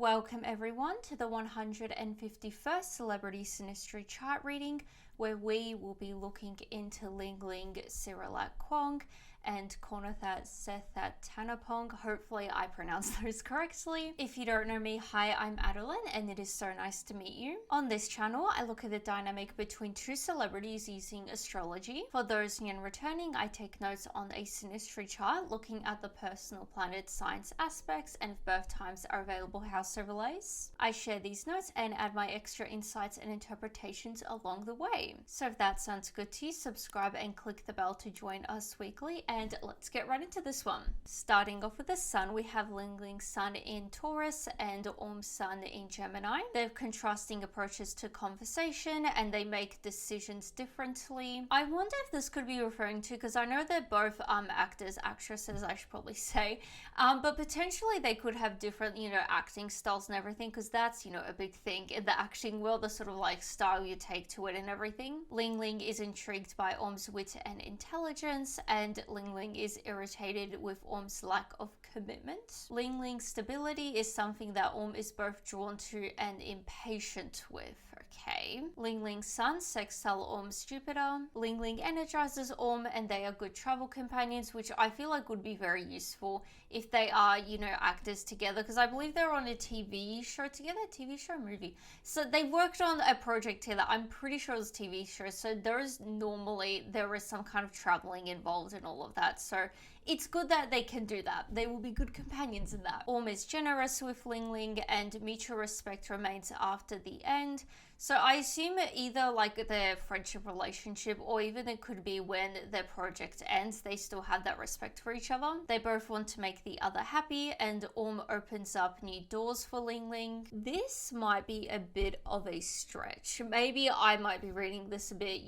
Welcome everyone to the 151st Celebrity Synastry chart reading, where we will be looking into Ling, Sirilak Kwong, and Kornnaphat Sethratanapong. Hopefully I pronounced those correctly. If you don't know me, hi, I'm Adeline, and it is so nice to meet you. On this channel, I look at the dynamic between two celebrities using astrology. For those new and returning, I take notes on a synastry chart, looking at the personal planet signs aspects, and if birth times are available, house overlays. I share these notes and add my extra insights and interpretations along the way. So if that sounds good to you, subscribe and click the bell to join us weekly, and let's get right into this one. Starting off with the sun, we have Ling's sun in Taurus and Orm's sun in Gemini. They have contrasting approaches to conversation and they make decisions differently. I wonder if this could be referring to, because I know they're both actors, actresses, I should probably say, but potentially they could have different, acting styles and everything, because that's, a big thing in the acting world, the sort of like style you take to it and everything. Ling is intrigued by Orm's wit and intelligence, and Ling is irritated with Orm's lack of commitment. Ling's stability is something that Orm is both drawn to and impatient with. Okay. Ling's sun sextile Orm's Jupiter. Ling energizes Orm, and they are good travel companions, which I feel like would be very useful if they are, actors together, because I believe they're on a TV show together, movie. So they worked on a project together. I'm pretty sure it was a TV show. So there is some kind of traveling involved in all of that. So it's good that they can do that. They will be good companions in that. Orm is generous with Ling, and mutual respect remains after the end. So I assume either like their friendship relationship, or even it could be when their project ends, they still have that respect for each other. They both want to make the other happy, and Orm opens up new doors for Ling. This might be a bit of a stretch. Maybe I might be reading this a bit,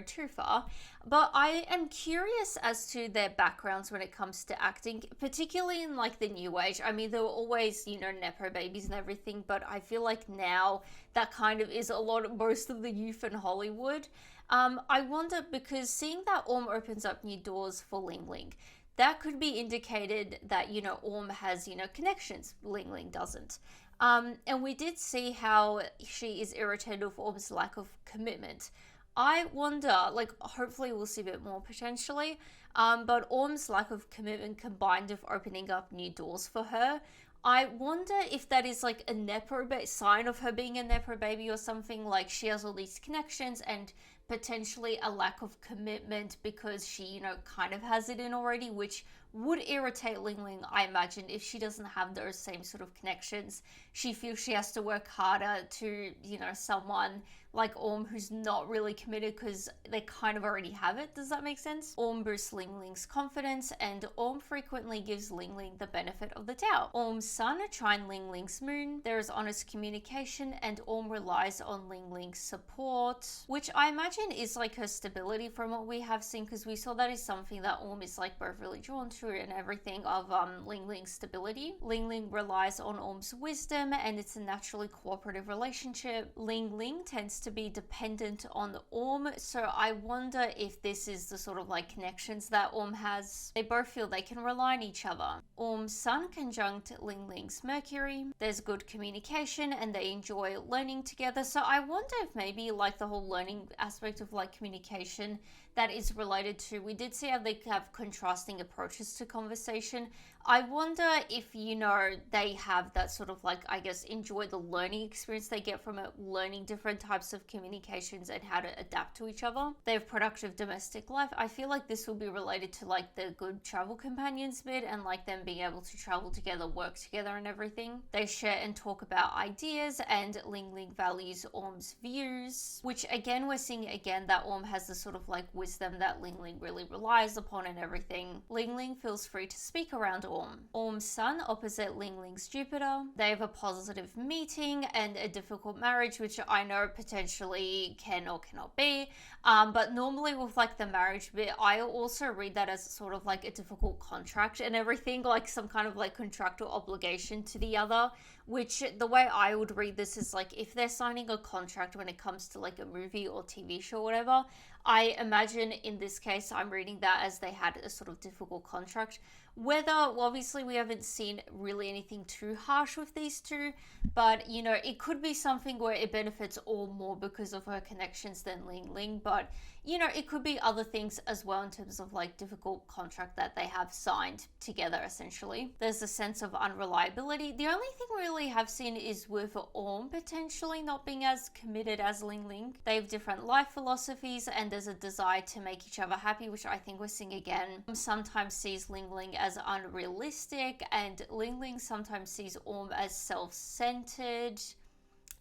too far. But I am curious as to their backgrounds when it comes to acting, particularly in like the new age. I mean, there were always, Nepo babies and everything, but I feel like now that kind of is most of the youth in Hollywood. I wonder, because seeing that Orm opens up new doors for Ling, that could be indicated that, Orm has, connections. Ling doesn't. And we did see how she is irritated with Orm's lack of commitment. I wonder, hopefully we'll see a bit more potentially, but Orm's lack of commitment combined with opening up new doors for her, I wonder if that is like a Nepo sign of her being a Nepo baby or something, like she has all these connections and potentially a lack of commitment because she, kind of has it in already, which would irritate Ling, I imagine, if she doesn't have those same sort of connections. She feels she has to work harder to, someone like Orm who's not really committed because they kind of already have it. Does that make sense? Orm boosts Ling's confidence, and Orm frequently gives Ling the benefit of the doubt. Orm's sun trine Ling's moon. There is honest communication, and Orm relies on Ling's support, which I imagine is like her stability from what we have seen, because we saw that is something that Orm is like both really drawn to and everything of Ling's stability. Ling relies on Orm's wisdom, and it's a naturally cooperative relationship. Ling tends to be dependent on Orm, so I wonder if this is the sort of like connections that Orm has. They both feel they can rely on each other. Orm's sun conjunct Ling's Mercury. There's good communication and they enjoy learning together, so I wonder if maybe like the whole learning aspect of like communication that is related to, we did see how they have contrasting approaches to conversation. I wonder if, they have that sort of like, I guess, enjoy the learning experience they get from it, learning different types of communications and how to adapt to each other. They have productive domestic life. I feel like this will be related to like the good travel companions bit and like them being able to travel together, work together and everything. They share and talk about ideas, and Ling values Orm's views, which again, we're seeing again that Orm has the sort of like wisdom that Ling really relies upon and everything. Ling feels free to speak around Orm. Orm's sun opposite Ling's Jupiter. They have a positive meeting and a difficult marriage, which I know potentially can or cannot be. But normally with like the marriage bit, I also read that as sort of like a difficult contract and everything, like some kind of like contractual obligation to the other, which the way I would read this is like if they're signing a contract when it comes to like a movie or TV show or whatever, I imagine in this case, I'm reading that as they had a sort of difficult contract. Whether, well, obviously, we haven't seen really anything too harsh with these two, but you know, it could be something where it benefits Orm more because of her connections than Ling Ling, but you know, it could be other things as well in terms of like difficult contract that they have signed together essentially. There's a sense of unreliability. The only thing we really have seen is with Orm potentially not being as committed as Ling Ling. They have different life philosophies and there's a desire to make each other happy, which I think we're seeing again. Sometimes sees Ling Ling as unrealistic and Ling Ling sometimes sees Orm as self-centered.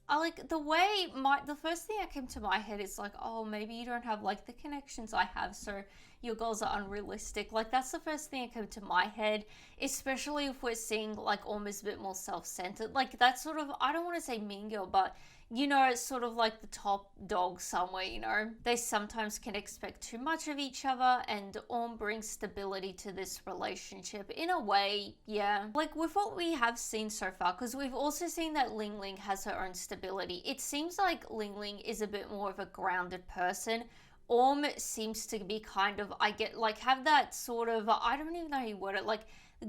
I like the way the first thing that came to my head is like, oh, maybe you don't have like the connections I have, so your goals are unrealistic. Like that's the first thing that came to my head, especially if we're seeing like almost a bit more self-centered. Like that's sort of, I don't want to say mean girl, but you know, it's sort of like the top dog somewhere, you know. They sometimes can expect too much of each other and Orm brings stability to this relationship in a way, yeah. Like with what we have seen so far, because we've also seen that Ling Ling has her own stability. It seems like Ling Ling is a bit more of a grounded person. Orm seems to be kind of, I get like, have that sort of, I don't even know how you word it, like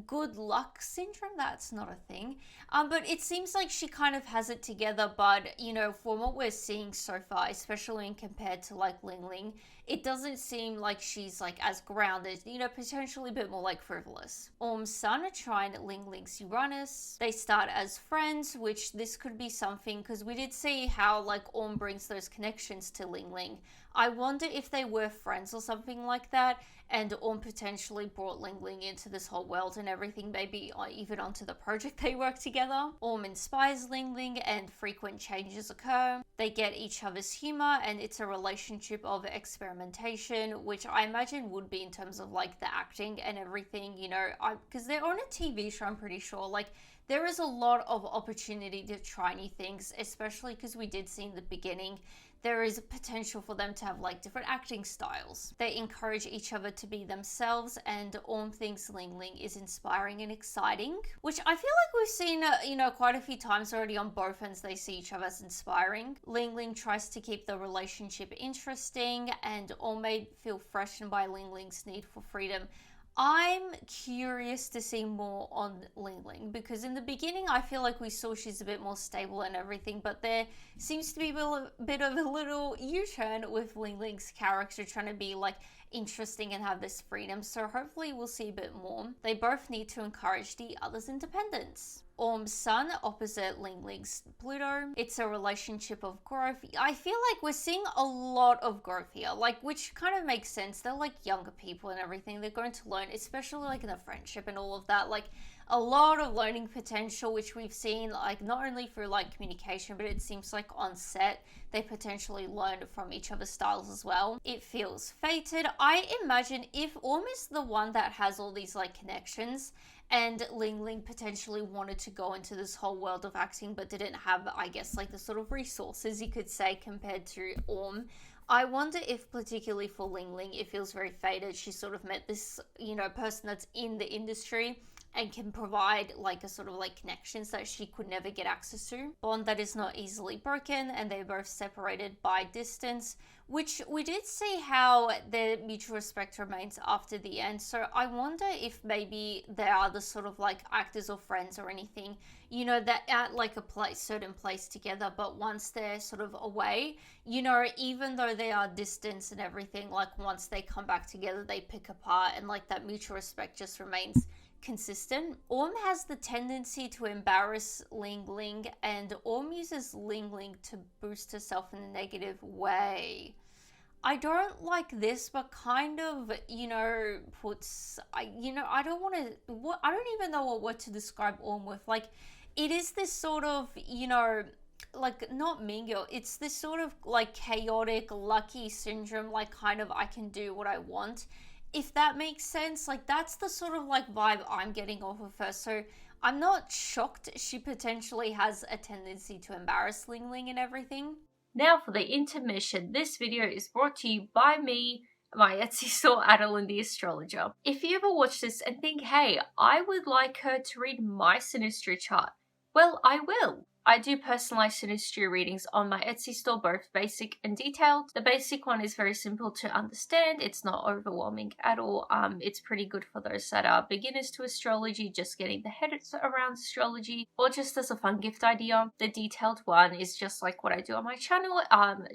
good luck syndrome. That's not a thing, but it seems like she kind of has it together. But you know, from what we're seeing so far, especially in compared to like Ling Ling, it doesn't seem like she's like as grounded, you know, potentially a bit more like frivolous. Orm's sun, Trine, Ling Ling's Uranus. They start as friends, which this could be something because we did see how like Orm brings those connections to Ling Ling. I wonder if they were friends or something like that, and Orm potentially brought Ling Ling into this whole world and everything, maybe even onto the project they work together. Orm inspires Ling Ling and frequent changes occur. They get each other's humor and it's a relationship of experimentation, which I imagine would be in terms of like the acting and everything, you know, because they're on a TV show, I'm pretty sure. Like there is a lot of opportunity to try new things, especially because we did see in the beginning there is a potential for them to have like different acting styles. They encourage each other to be themselves and Orm thinks Ling Ling is inspiring and exciting, which I feel like we've seen, you know, quite a few times already on both ends. They see each other as inspiring. Ling Ling tries to keep the relationship interesting and Orm may feel freshened by Ling Ling's need for freedom. I'm curious to see more on Ling Ling because in the beginning I feel like we saw she's a bit more stable and everything, but there seems to be a bit of a little U-turn with Ling Ling's character trying to be like interesting and have this freedom, so hopefully we'll see a bit more. They both need to encourage the other's independence. Orm's sun opposite Ling Ling's Pluto. It's a relationship of growth. I feel like we're seeing a lot of growth here, like which kind of makes sense. They're like younger people and everything. They're going to learn, especially like in the friendship and all of that. Like a lot of learning potential, which we've seen like not only through like communication, but it seems like on set they potentially learned from each other's styles as well. It feels fated. I imagine if Orm is the one that has all these like connections and Ling Ling potentially wanted to go into this whole world of acting but didn't have, I guess, like the sort of resources you could say compared to Orm, I wonder if particularly for Ling Ling it feels very fated. She sort of met this, you know, person that's in the industry and can provide like a sort of like connections that she could never get access to. Bond that is not easily broken and they're both separated by distance, which we did see how their mutual respect remains after the end. So I wonder if maybe they are the sort of like actors or friends or anything, you know, that at like a certain place together, but once they're sort of away, you know, even though they are distant and everything, like once they come back together, they pick apart and like that mutual respect just remains consistent. Orm has the tendency to embarrass Ling Ling and Orm uses Ling Ling to boost herself in a negative way. I don't like this, but kind of, you know, I don't want to, I don't even know what word to describe Orm with. Like, it is this sort of, you know, like not mean girl, it's this sort of like chaotic, lucky syndrome, like kind of I can do what I want. If that makes sense, like that's the sort of like vibe I'm getting off of her. So I'm not shocked she potentially has a tendency to embarrass Ling Ling and everything. Now for the intermission. This video is brought to you by me, my Etsy store, Adeline the Astrologer. If you ever watch this and think, hey, I would like her to read my Synastry chart, well, I will. I do personalized synastry readings on my Etsy store, both basic and detailed. The basic one is very simple to understand. It's not overwhelming at all. It's pretty good for those that are beginners to astrology, just getting the head around astrology, or just as a fun gift idea. The detailed one is just like what I do on my channel,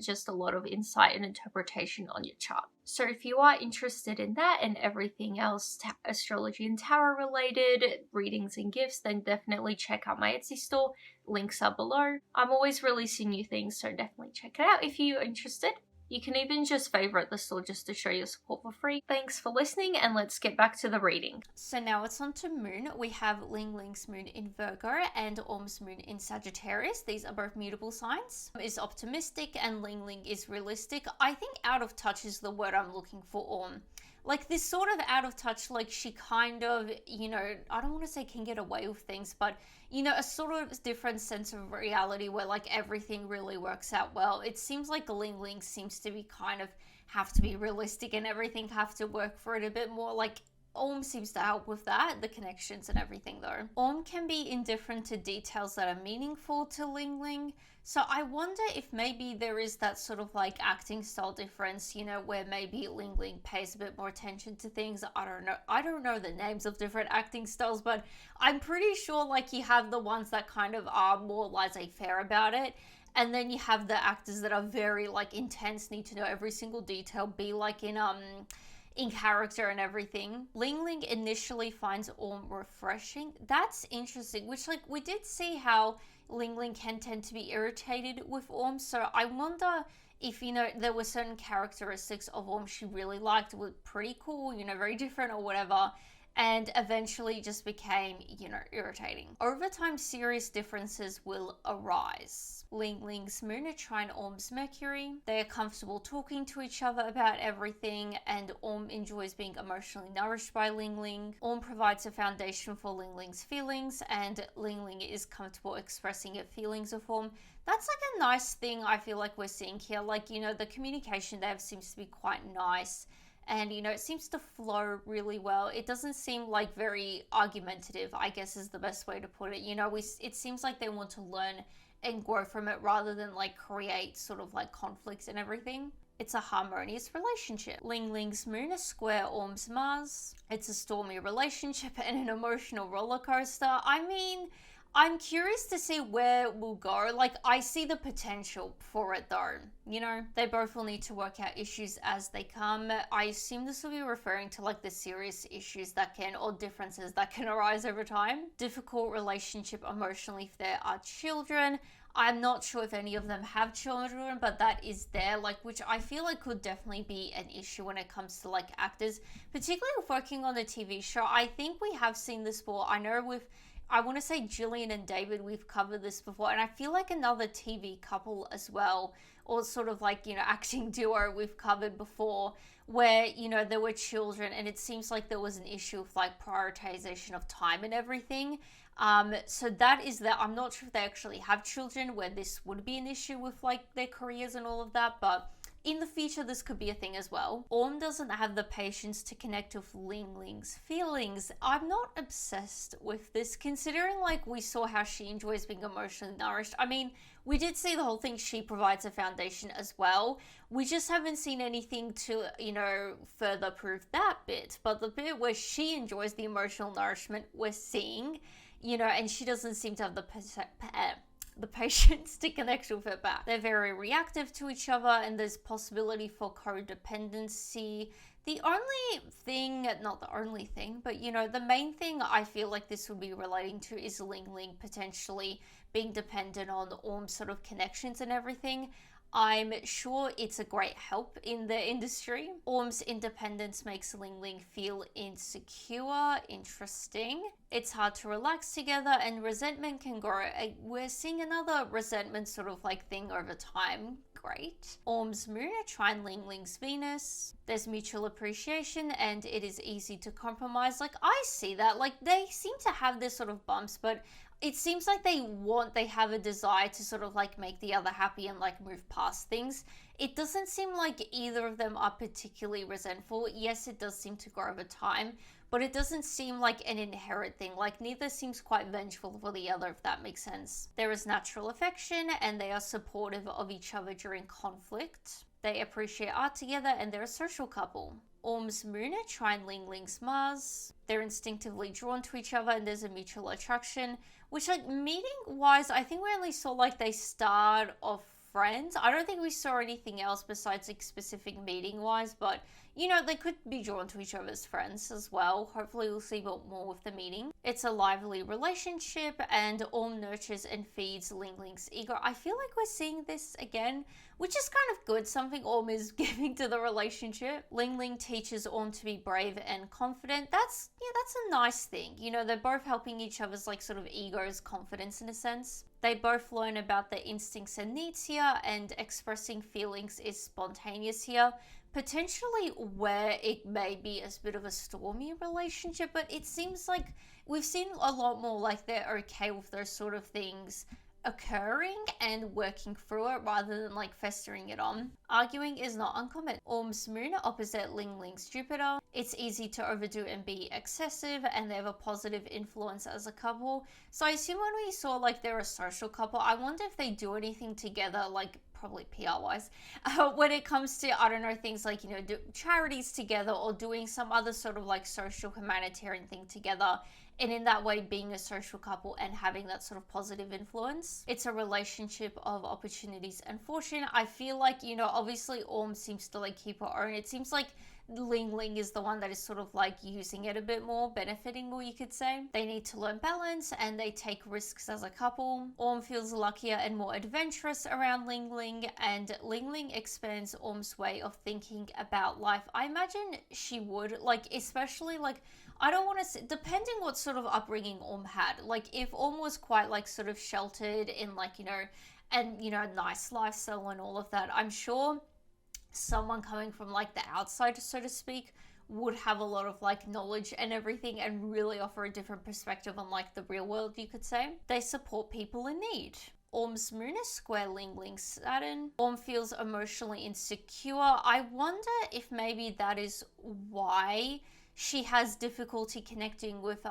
just a lot of insight and interpretation on your chart. So if you are interested in that and everything else astrology and tarot related, readings and gifts, then definitely check out my Etsy store. Links are below. I'm always releasing new things, so definitely check it out if you're interested. You can even just favorite the store just to show your support for free. Thanks for listening, and let's get back to the reading. So now it's on to moon. We have Ling Ling's moon in Virgo and Orm's moon in Sagittarius. These are both mutable signs. Is optimistic and Ling Ling is realistic. I think out of touch is the word I'm looking for Orm. Like this sort of out of touch, like she kind of, you know, I don't want to say can get away with things, but, you know, a sort of different sense of reality where like everything really works out well. It seems like Ling Ling seems to be kind of have to be realistic and everything have to work for it a bit more. Like Orm seems to help with that, the connections and everything though. Orm can be indifferent to details that are meaningful to Ling Ling. So I wonder if maybe there is that sort of like acting style difference, you know, where maybe Ling Ling pays a bit more attention to things. I don't know the names of different acting styles, but I'm pretty sure like you have the ones that kind of are more laissez-faire about it. And then you have the actors that are very like intense, need to know every single detail, be like in character and everything. Ling Ling initially finds Orm refreshing. That's interesting, which like we did see how Ling Ling can tend to be irritated with Orm, so I wonder if, you know, there were certain characteristics of Orm she really liked, were pretty cool, you know, very different or whatever, and eventually just became, you know, irritating. Over time, serious differences will arise. Ling Ling's moon are trine Orm's Mercury. They are comfortable talking to each other about everything, and Orm enjoys being emotionally nourished by Ling Ling. Orm provides a foundation for Ling Ling's feelings, and Ling Ling is comfortable expressing her feelings of Orm. That's like a nice thing I feel like we're seeing here. Like, you know, the communication there seems to be quite nice. And, you know, it seems to flow really well. It doesn't seem like very argumentative, I guess is the best way to put it. You know, it seems like they want to learn and grow from it rather than like create sort of like conflicts and everything. It's a harmonious relationship. Ling Ling's moon is square Orm's Mars. It's a stormy relationship and an emotional roller coaster. I mean, I'm curious to see where we'll go. Like, I see the potential for it though. You know, they both will need to work out issues as they come. I assume this will be referring to like the serious issues that can, or differences that can arise over time. Difficult relationship emotionally if there are children. I'm not sure if any of them have children, but that is there, like, which I feel like could definitely be an issue when it comes to like actors, particularly working on a TV show. I think we have seen this before. I know I want to say Jillian and David, we've covered this before, and I feel like another TV couple as well, or sort of like, you know, acting duo we've covered before, where, you know, there were children and it seems like there was an issue of like prioritization of time and everything. So that is that. I'm not sure if they actually have children where this would be an issue with like their careers and all of that, but in the future, this could be a thing as well. Orm doesn't have the patience to connect with Ling Ling's feelings. I'm not obsessed with this, considering like we saw how she enjoys being emotionally nourished. I mean, we did see the whole thing, she provides a foundation as well. We just haven't seen anything to, you know, further prove that bit. But the bit where she enjoys the emotional nourishment, we're seeing, you know, and she doesn't seem to have the patience to connect with her back. They're very reactive to each other and there's possibility for codependency. The only thing, not the only thing, but you know, the main thing I feel like this would be relating to is Ling Ling potentially being dependent on Orm's sort of connections and everything. I'm sure it's a great help in the industry. Orm's independence makes Ling Ling feel insecure. Interesting. It's hard to relax together and resentment can grow. We're seeing another resentment sort of like thing over time. Great. Orm's moon trine Ling Ling's Venus. There's mutual appreciation and it is easy to compromise. Like, I see that. Like, they seem to have this sort of bumps, but it seems like they have a desire to sort of like make the other happy and like move past things. It doesn't seem like either of them are particularly resentful. Yes, it does seem to grow over time, but but it doesn't seem like an inherent thing. Like neither seems quite vengeful for the other, if that makes sense. There is natural affection and they are supportive of each other during conflict. They appreciate art together and they're a social couple. Orm's moon trine Ling Ling's Mars. They're instinctively drawn to each other and there's a mutual attraction, which like meeting wise, I think we only saw like they start off friends. I don't think we saw anything else besides like specific meeting wise, but you know, they could be drawn to each other as friends as well. Hopefully we'll see more with the meeting. It's a lively relationship and Orm nurtures and feeds Ling Ling's ego. I feel like we're seeing this again, which is kind of good. Something Orm is giving to the relationship. Ling Ling teaches Orm to be brave and confident. That's a nice thing. You know, they're both helping each other's like sort of egos, confidence in a sense. They both learn about their instincts and needs here, and expressing feelings is spontaneous here. Potentially where it may be a bit of a stormy relationship, but it seems like we've seen a lot more like they're okay with those sort of things occurring and working through it rather than like festering it on. Arguing is not uncommon. Orm's moon opposite Ling Ling's Jupiter. It's easy to overdo and be excessive, and they have a positive influence as a couple. So I assume when we saw like they're a social couple, I wonder if they do anything together, like probably PR wise, when it comes to, I don't know, things like, you know, do charities together or doing some other sort of like social humanitarian thing together. And in that way, being a social couple and having that sort of positive influence. It's a relationship of opportunities and fortune. I feel like, you know, obviously Orm seems to like keep her own. It seems like Ling Ling is the one that is sort of like using it a bit more, benefiting more, you could say. They need to learn balance and they take risks as a couple. Orm feels luckier and more adventurous around Ling Ling, and Ling Ling expands Orm's way of thinking about life. I imagine she would, like, especially like, I don't want to say, depending what sort of upbringing Orm had. Like, if Orm was quite, like, sort of sheltered in, like, you know, and, you know, nice lifestyle and all of that, I'm sure someone coming from, like, the outside, so to speak, would have a lot of, like, knowledge and everything and really offer a different perspective on, like, the real world, you could say. They support people in need. Orm's moon is square Ling Ling's Saturn. Orm feels emotionally insecure. I wonder if maybe that is why she has difficulty connecting with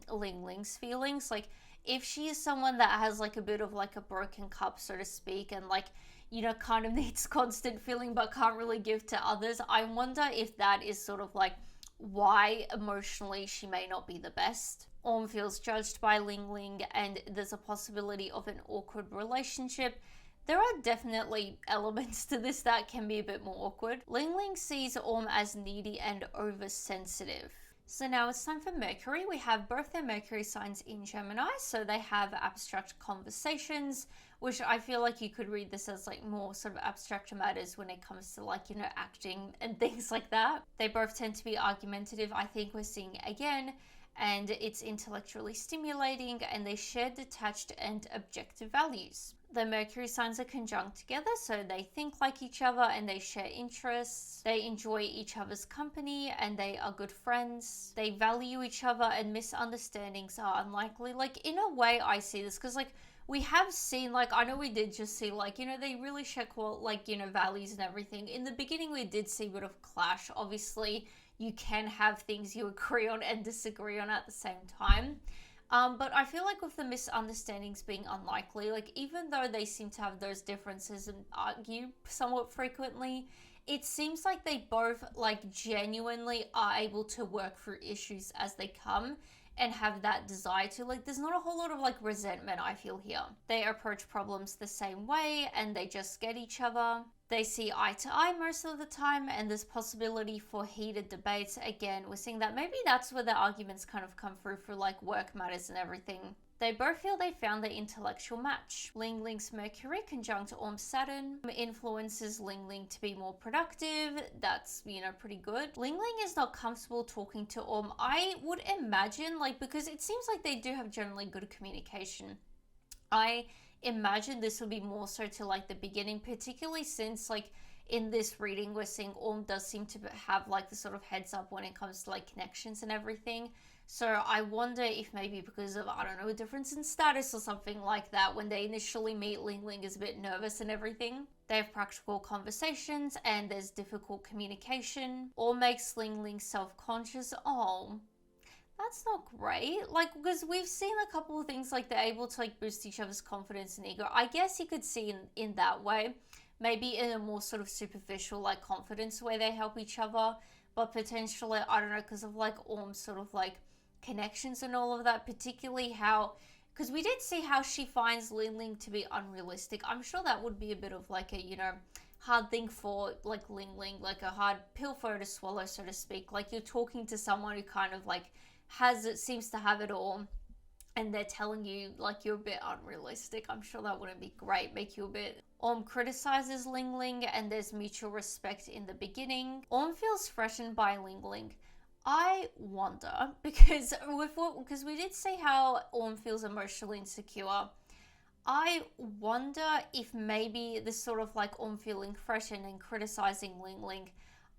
Ling Ling's feelings. Like, if she is someone that has like a bit of like a broken cup, so to speak, and like, you know, kind of needs constant feeling but can't really give to others, I wonder if that is sort of like why emotionally she may not be the best. Orm feels judged by Ling Ling and there's a possibility of an awkward relationship. There are definitely elements to this that can be a bit more awkward. Ling Ling sees Orm as needy and oversensitive. So now it's time for Mercury. We have both their Mercury signs in Gemini, so they have abstract conversations, which I feel like you could read this as like more sort of abstract matters when it comes to like, you know, acting and things like that. They both tend to be argumentative, I think we're seeing again, and it's intellectually stimulating, and they share detached and objective values. The Mercury signs are conjunct together, so they think like each other and they share interests. They enjoy each other's company and they are good friends. They value each other and misunderstandings are unlikely. Like, in a way, I see this because, like, we have seen, like, I know we did just see, like, you know, they really share, like, you know, values and everything. In the beginning, we did see a bit of clash. Obviously, you can have things you agree on and disagree on at the same time. But I feel like with the misunderstandings being unlikely, like even though they seem to have those differences and argue somewhat frequently, it seems like they both like genuinely are able to work through issues as they come and have that desire to. Like, there's not a whole lot of like resentment, I feel here. They approach problems the same way and they just get each other. They see eye to eye most of the time, and there's possibility for heated debates. Again, we're seeing that maybe that's where the arguments kind of come through for like work matters and everything. They both feel they found their intellectual match. Ling Ling's Mercury conjunct Orm's Saturn influences Ling Ling to be more productive. That's, you know, pretty good. Ling Ling is not comfortable talking to Orm. I would imagine, like, because it seems like they do have generally good communication. I imagine this would be more so to like the beginning, particularly since like in this reading we're seeing Orm does seem to have like the sort of heads up when it comes to like connections and everything. So I wonder if maybe because of, I don't know, a difference in status or something like that, when they initially meet, Ling Ling is a bit nervous and everything. They have practical conversations and there's difficult communication. Or makes Ling Ling self-conscious. Oh, That's not great. Like, because we've seen a couple of things like they're able to like boost each other's confidence and ego. I guess you could see in that way, maybe in a more sort of superficial like confidence way they help each other, but potentially I don't know because of like Orm's sort of like connections and all of that, particularly how. Because we did see how she finds Ling Ling to be unrealistic. I'm sure that would be a bit of like a, hard thing for like Ling Ling, like a hard pill for her to swallow, so to speak. Like you're talking to someone who kind of like has it, seems to have it all, and they're telling you like you're a bit unrealistic. I'm sure that wouldn't be great, make you a bit. Orm criticizes Ling Ling and there's mutual respect in the beginning. Orm feels threatened by Ling Ling. I wonder, because we did see how Orm feels emotionally insecure. I wonder if maybe this sort of like Orm feeling threatened and criticizing Ling Ling,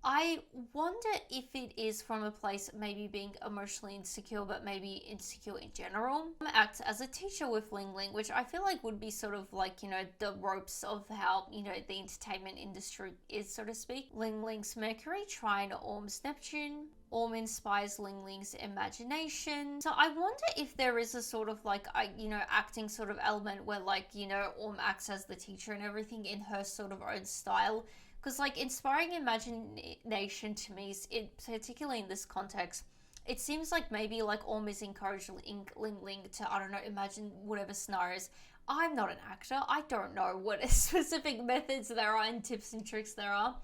I wonder if it is from a place maybe being emotionally insecure, but maybe insecure in general. Acts as a teacher with Ling Ling, which I feel like would be sort of like, the ropes of how, the entertainment industry is, so to speak. Ling Ling's Mercury, Trine Orm's Neptune. Orm inspires Ling Ling's imagination. So I wonder if there is a sort of like, acting sort of element where like, Orm acts as the teacher and everything in her sort of own style. Because like inspiring imagination to me, particularly in this context, it seems like maybe like Orm is encouraging Ling Ling to, I don't know, imagine whatever scenarios. I'm not an actor. I don't know what specific methods there are and tips and tricks there are.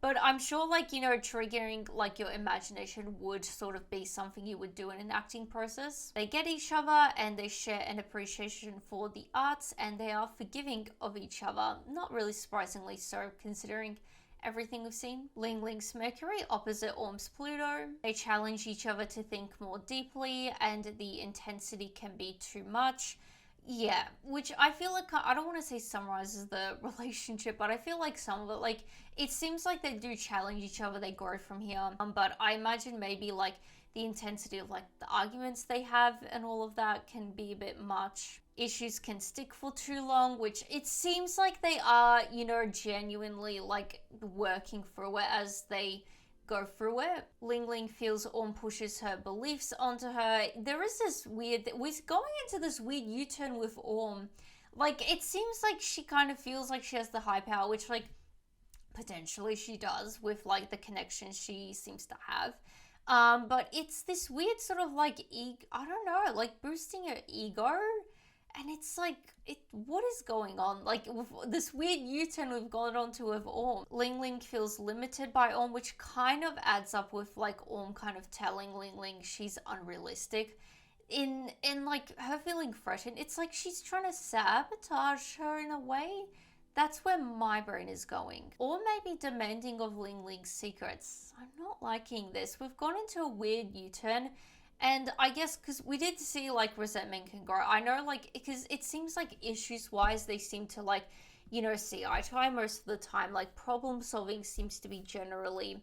But I'm sure like, triggering like your imagination would sort of be something you would do in an acting process. They get each other and they share an appreciation for the arts and they are forgiving of each other. Not really surprisingly so, considering everything we've seen. Ling Ling's Mercury opposite Orm's Pluto. They challenge each other to think more deeply and the intensity can be too much. Yeah, which I feel like, I don't want to say summarizes the relationship, but I feel like some of it, like, it seems like they do challenge each other, they grow from here. But I imagine maybe, like, the intensity of, like, the arguments they have and all of that can be a bit much. Issues can stick for too long, which it seems like they are, genuinely, like, working through it as they go through it. Ling Ling feels Orm pushes her beliefs onto her. There is this we're going into this weird U-turn with Orm. Like, it seems like she kind of feels like she has the high power, which, like, potentially she does with, like, the connections she seems to have. But it's this weird sort of, like, I don't know, like, boosting her ego. And it's like, what is going on? Like, with this weird U-turn we've gone on to with Orm. Ling Ling feels limited by Orm, which kind of adds up with, like, Orm kind of telling Ling Ling she's unrealistic. In like, her feeling threatened, it's like she's trying to sabotage her in a way. That's where my brain is going. Or maybe demanding of Ling Ling's secrets. I'm not liking this. We've gone into a weird U-turn. And I guess because we did see like resentment can grow. I know like because it seems like issues wise they seem to like see eye to eye most of the time. Like problem solving seems to be generally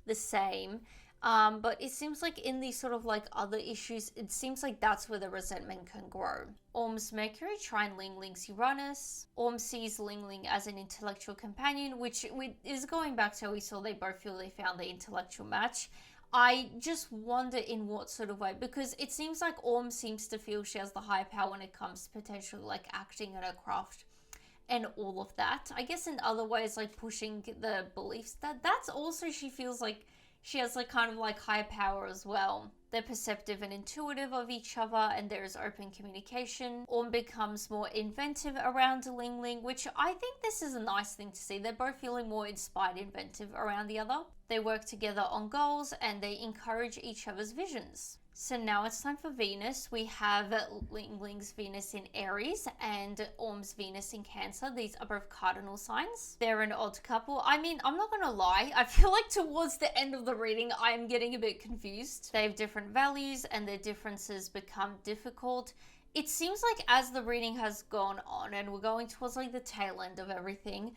the same. But it seems like in these sort of like other issues, it seems like that's where the resentment can grow. Orm's Mercury, Trine Ling Ling's Uranus. Orm sees Ling Ling as an intellectual companion, which is going back to how we saw they both feel they found the intellectual match. I just wonder in what sort of way, because it seems like Orm seems to feel she has the higher power when it comes to potentially like acting and her craft and all of that. I guess in other ways, like pushing the beliefs, that's also she feels like she has like kind of like higher power as well. They're perceptive and intuitive of each other and there is open communication. Orm becomes more inventive around Ling Ling, which I think this is a nice thing to see. They're both feeling more inspired, inventive around the other. They work together on goals and they encourage each other's visions. So now it's time for Venus. We have Ling Ling's Venus in Aries and Orm's Venus in Cancer. These are both cardinal signs. They're an odd couple. I mean, I'm not going to lie. I feel like towards the end of the reading, I'm getting a bit confused. They have different values and their differences become difficult. It seems like as the reading has gone on and we're going towards like the tail end of everything,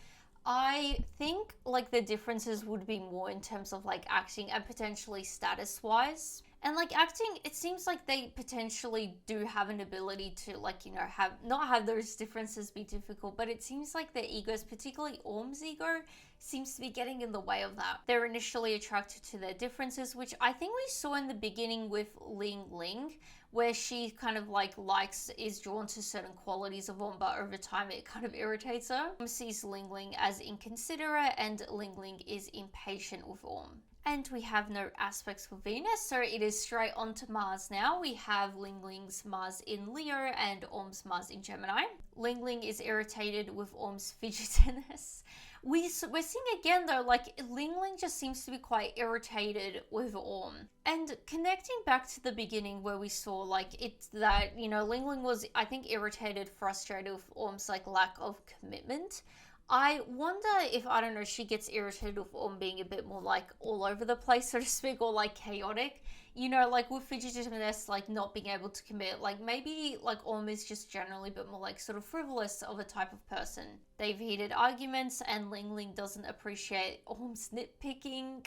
I think like the differences would be more in terms of like acting and potentially status wise. And like acting, it seems like they potentially do have an ability to like, you know, have not have those differences be difficult, but it seems like their egos, particularly Orm's ego, seems to be getting in the way of that. They're initially attracted to their differences, which I think we saw in the beginning with Ling Ling, where she kind of like is drawn to certain qualities of Orm, but over time it kind of irritates her. Orm sees Ling Ling as inconsiderate, and Ling Ling is impatient with Orm. And we have no aspects for Venus, so it is straight on to Mars now. We have Ling Ling's Mars in Leo and Orm's Mars in Gemini. Ling Ling is irritated with Orm's fidgetiness. We're seeing again though, like Ling Ling just seems to be quite irritated with Orm. And connecting back to the beginning where we saw like it's that, you know, Ling Ling was, I think, irritated, frustrated with Orm's like lack of commitment. I wonder if, I don't know, she gets irritated with Orm being a bit more like all over the place, so to speak, or like chaotic. You know, like with fidgetiness, like not being able to commit, like maybe like Orm is just generally a bit more like sort of frivolous of a type of person. They've heated arguments and Ling Ling doesn't appreciate Orm's nitpicking,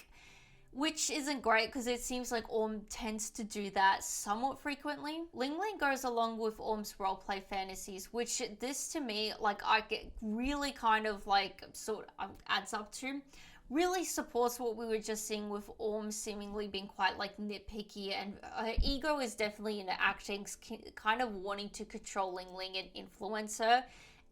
which isn't great because it seems like Orm tends to do that somewhat frequently. Ling Ling goes along with Orm's roleplay fantasies, which this to me, like I get really kind of like sort of adds up to, really supports what we were just seeing with Orm seemingly being quite like nitpicky, and her ego is definitely into acting, kind of wanting to control Ling Ling and influence her.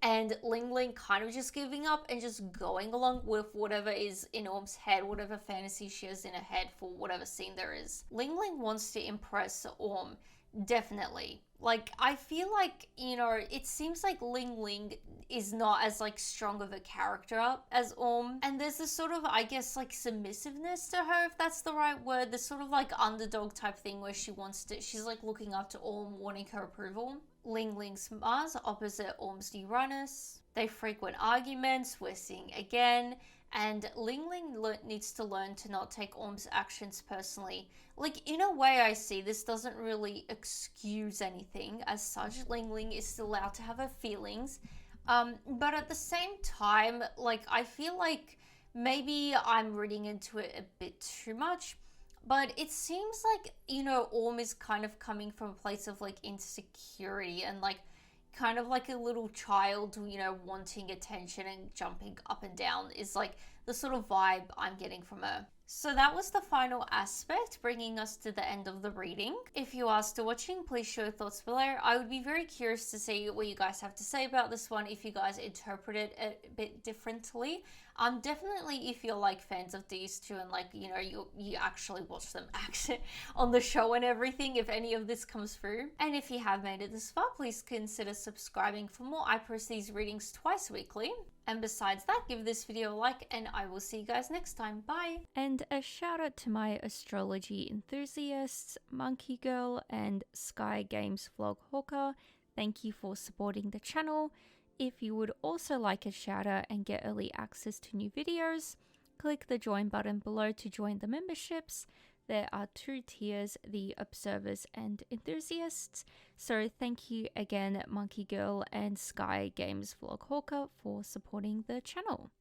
And Ling Ling kind of just giving up and just going along with whatever is in Orm's head, whatever fantasy she has in her head for whatever scene there is. Ling Ling wants to impress Orm, definitely. Like, I feel like, you know, it seems like Ling Ling is not as like strong of a character as Orm. And there's this sort of, I guess, like submissiveness to her, if that's the right word. This sort of like underdog type thing where she's like looking up to Orm, wanting her approval. Ling Ling's Mars opposite Orm's Uranus. They frequent arguments, we're seeing again. And Ling Ling needs to learn to not take Orm's actions personally. Like, in a way, I see this doesn't really excuse anything as such. Ling Ling is still allowed to have her feelings. But at the same time, like, I feel like maybe I'm reading into it a bit too much. But it seems like, you know, Orm is kind of coming from a place of like insecurity and like kind of like a little child, you know, wanting attention and jumping up and down is like the sort of vibe I'm getting from her. So that was the final aspect, bringing us to the end of the reading. If you are still watching, please share your thoughts below. I would be very curious to see what you guys have to say about this one, if you guys interpret it a bit differently. Definitely if you're like fans of these two and like, you know, you actually watch them act on the show and everything, if any of this comes through. And if you have made it this far, please consider subscribing for more. I post these readings twice weekly. And besides that, give this video a like and I will see you guys next time. Bye! And a shout out to my astrology enthusiasts, Monkey Girl and Sky Games Vlog Hawker. Thank you for supporting the channel. If you would also like a shout out and get early access to new videos, click the join button below to join the memberships. There are 2 tiers, the observers and enthusiasts. So thank you again, Monkey Girl and Sky Games Vlog Hawker, for supporting the channel.